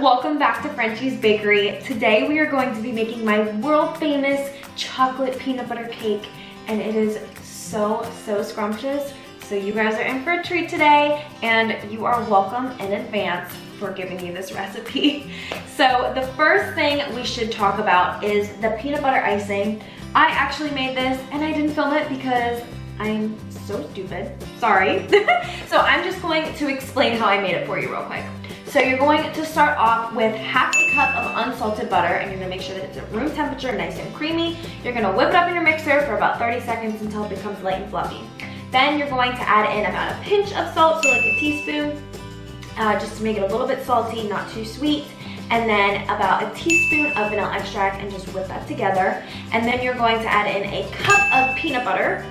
welcome back to Frenchies Bakery. Today we are going to be making my world famous chocolate peanut butter cake, and it is so scrumptious. So you guys are in for a treat today, and you are welcome in advance for giving me this recipe. So the first thing we should talk about is the peanut butter icing. I actually made this and I didn't film it because I'm so stupid, sorry. So I'm just going to explain how I made it for you real quick. So you're going to start off with half a cup of unsalted butter, and you're gonna make sure that it's at room temperature, nice and creamy. You're gonna whip it up in your mixer for about 30 seconds until it becomes light and fluffy. Then you're going to add in about a pinch of salt, so like a teaspoon, just to make it a little bit salty, not too sweet. And then about a teaspoon of vanilla extract, and just whip that together. And then you're going to add in a cup of peanut butter,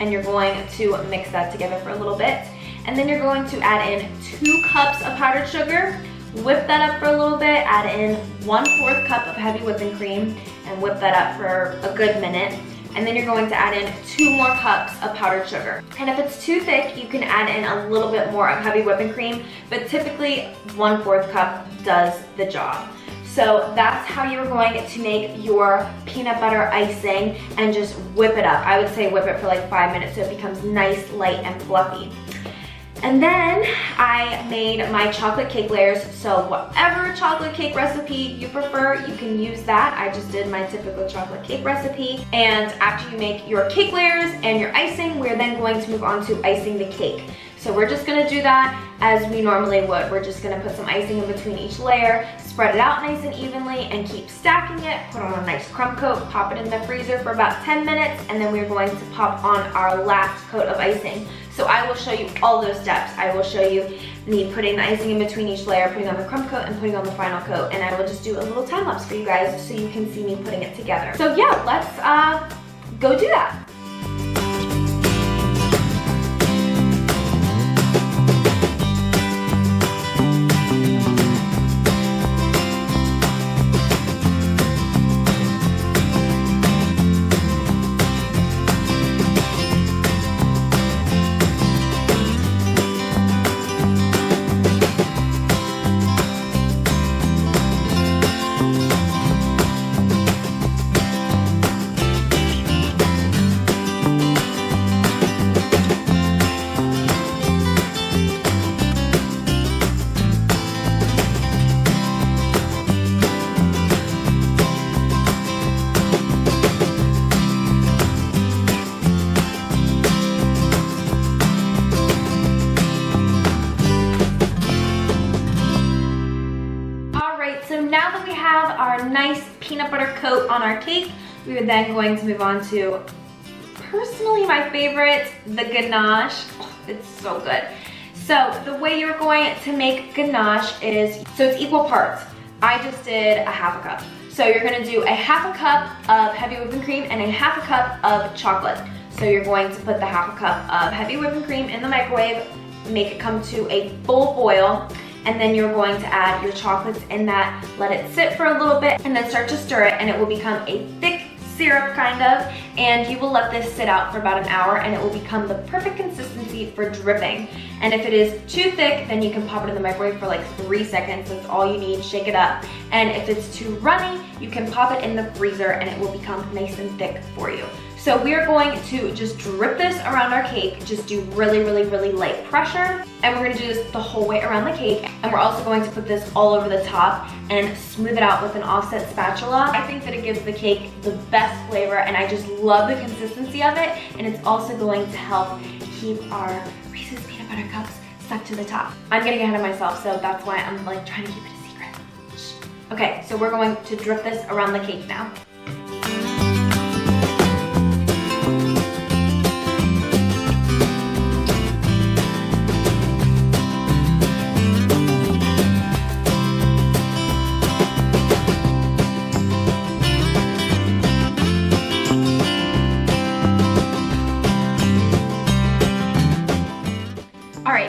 and you're going to mix that together for a little bit. And then you're going to add in 2 cups of powdered sugar, whip that up for a little bit, add in 1/4 cup of heavy whipping cream, and whip that up for a good minute. And then you're going to add in 2 more cups of powdered sugar. And if it's too thick, you can add in a little bit more of heavy whipping cream, but typically 1/4 cup does the job. So that's how you're going to make your peanut butter icing, and just whip it up. I would say whip it for like 5 minutes so it becomes nice, light, and fluffy. And then I made my chocolate cake layers, so whatever chocolate cake recipe you prefer, you can use that. I just did my typical chocolate cake recipe. And after you make your cake layers and your icing, we're then going to move on to icing the cake. So we're just gonna do that as we normally would. We're just gonna put some icing in between each layer, spread it out nice and evenly, and keep stacking it. Put on a nice crumb coat, pop it in the freezer for about 10 minutes, and then we're going to pop on our last coat of icing. So I will show you all those steps. I will show you me putting the icing in between each layer, putting on the crumb coat, and putting on the final coat. And I will just do a little time lapse for you guys so you can see me putting it together. So yeah, let's go do that. So now that we have our nice peanut butter coat on our cake, we are then going to move on to, personally my favorite, the ganache. Oh, it's so good. So the way you're going to make ganache is, so it's equal parts. I just did a half a cup. So you're gonna do a half a cup of heavy whipping cream and a half a cup of chocolate. So you're going to put the half a cup of heavy whipping cream in the microwave, make it come to a full boil, and then you're going to add your chocolates in that, let it sit for a little bit, and then start to stir it, and it will become a thick syrup kind of, and you will let this sit out for about an hour, and it will become the perfect consistency for dripping. And if it is too thick, then you can pop it in the microwave for like 3 seconds. That's all you need, shake it up. And if it's too runny, you can pop it in the freezer and it will become nice and thick for you. So we are going to just drip this around our cake, just do really light pressure, and we're gonna do this the whole way around the cake. And we're also going to put this all over the top and smooth it out with an offset spatula. I think that it gives the cake the best flavor, and I just love the consistency of it, and it's also going to help keep our Reese's peanut butter cups stuck to the top. I'm getting ahead of myself, so that's why I'm like trying to keep it a secret. Shh. Okay, so we're going to drip this around the cake now.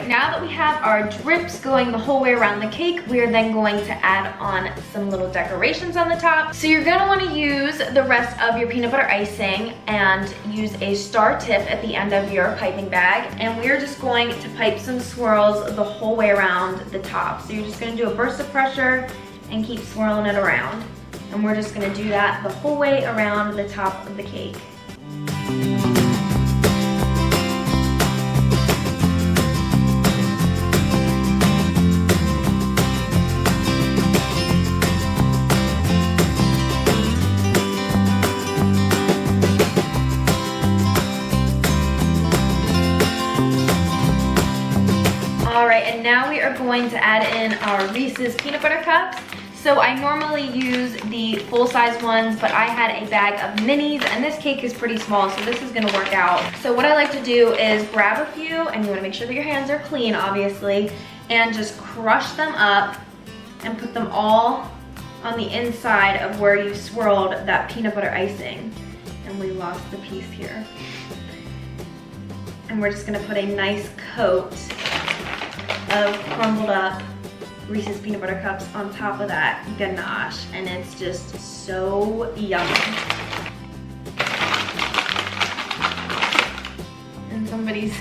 Now that we have have our drips going the whole way around the cake, we are then going to add on some little decorations on the top. So you're gonna wanna use the rest of your peanut butter icing and use a star tip at the end of your piping bag. And we're just going to pipe some swirls the whole way around the top. So you're just gonna do a burst of pressure and keep swirling it around. And we're just gonna do that the whole way around the top of the cake. All right, and now we are going to add in our Reese's peanut butter cups. So I normally use the full-size ones, but I had a bag of minis, and this cake is pretty small, so this is gonna work out. So what I like to do is grab a few, and you wanna make sure that your hands are clean, obviously, and just crush them up and put them all on the inside of where you swirled that peanut butter icing. And we lost the piece here. And we're just gonna put a nice coat of crumbled up Reese's peanut butter cups on top of that ganache, and it's just so yummy. And somebody's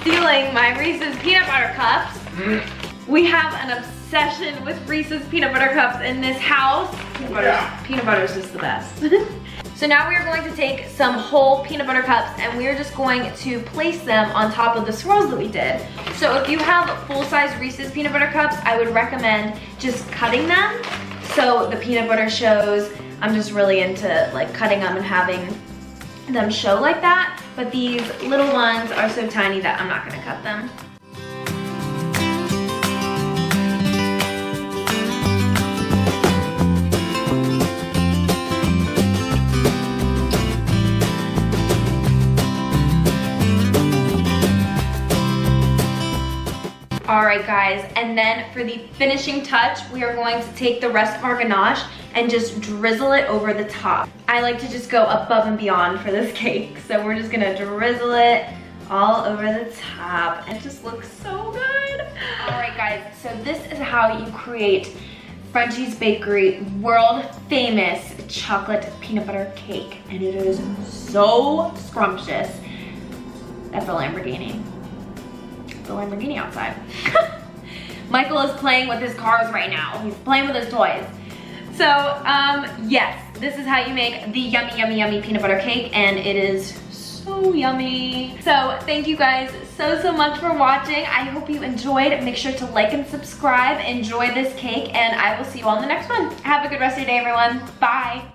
stealing my Reese's peanut butter cups. We have an obsession with Reese's peanut butter cups in this house. Peanut butter is just the best. So now we are going to take some whole peanut butter cups and we are just going to place them on top of the swirls that we did. So if you have full-size Reese's peanut butter cups, I would recommend just cutting them so the peanut butter shows. I'm just really into like cutting them and having them show like that. But these little ones are so tiny that I'm not gonna cut them. All right guys, and then for the finishing touch, we are going to take the rest of our ganache and just drizzle it over the top. I like to just go above and beyond for this cake. So we're just gonna drizzle it all over the top. It just looks so good. All right guys, so this is how you create Frenchies Bakery world famous chocolate peanut butter cake. And it is so scrumptious. That's a Lamborghini. The Lamborghini outside. Michael is playing with his cars right now. He's playing with his toys. So, yes, this is how you make the yummy, yummy, yummy peanut butter cake, and it is so yummy. So, thank you guys so much for watching. I hope you enjoyed. Make sure to like and subscribe. Enjoy this cake, and I will see you all in the next one. Have a good rest of your day, everyone. Bye.